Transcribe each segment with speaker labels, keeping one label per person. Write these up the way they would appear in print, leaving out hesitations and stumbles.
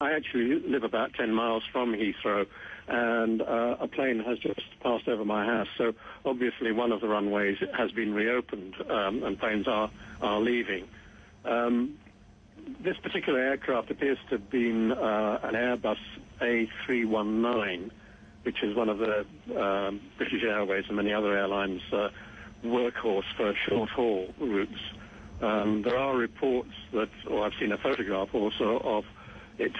Speaker 1: I actually live about 10 miles from Heathrow, and a plane has just passed over my house. So obviously one of the runways has been reopened, and planes are leaving. This particular aircraft appears to have been an Airbus A319, which is one of the British Airways and many other airlines' workhorse for short-haul routes. There are reports that, or I've seen a photograph also of it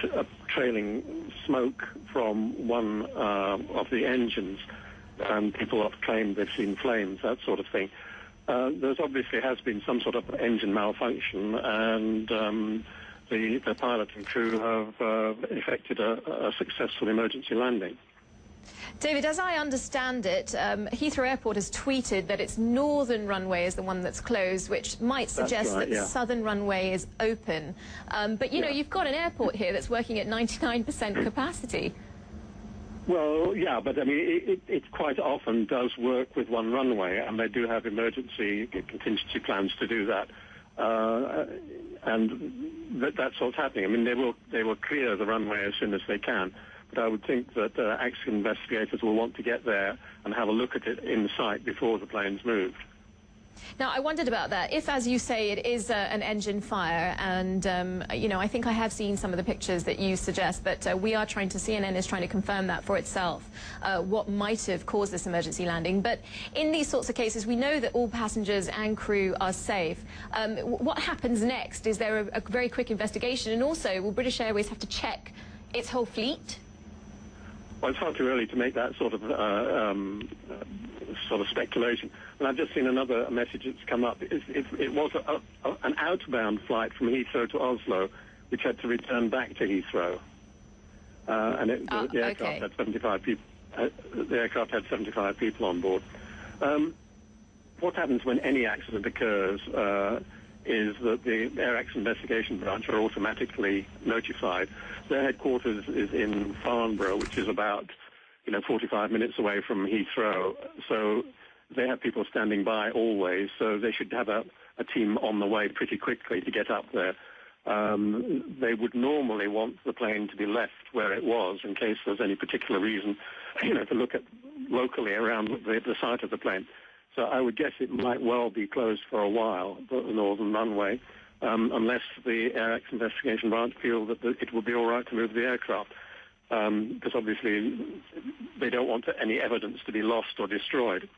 Speaker 1: trailing smoke from one of the engines, and people have claimed they've seen flames, that sort of thing. There's obviously has been some sort of engine malfunction, and the pilot and crew have effected a successful emergency landing.
Speaker 2: David, as I understand it, Heathrow Airport has tweeted that its northern runway is the one that's closed, which might suggest that the southern runway is open. But, you know, you've got an airport here that's working at 99% capacity.
Speaker 1: Well, yeah, but I mean, it quite often does work with one runway, and they do have emergency contingency plans to do that. And that's what's happening. I mean, they will clear the runway as soon as they can. But I would think that accident investigators will want to get there and have a look at it in sight before the plane's moved.
Speaker 2: Now, I wondered about that. If, as you say, it is an engine fire, and, you know, I think I have seen some of the pictures that you suggest, but we are trying to, CNN is trying to confirm that for itself, what might have caused this emergency landing. But in these sorts of cases, we know that all passengers and crew are safe. What happens next? Is there a very quick investigation? And also, will British Airways have to check its whole fleet?
Speaker 1: Well, it's far too early to make that sort of speculation. And I've just seen another message that's come up. It was an outbound flight from Heathrow to Oslo, which had to return back to Heathrow, and the aircraft had 75 people. The aircraft had 75 people on board. What happens when any accident occurs is that the Air Accident Investigation Branch are automatically notified. Their headquarters is in Farnborough, which is about 45 minutes away from Heathrow. So they have people standing by always, so they should have a team on the way pretty quickly to get up there. They would normally want the plane to be left where it was in case there's any particular reason, to look at locally around the site of the plane. So I would guess it might well be closed for a while, the northern runway, unless the Air Accident Investigation Branch feel that it will be all right to move the aircraft. Because obviously they don't want any evidence to be lost or destroyed.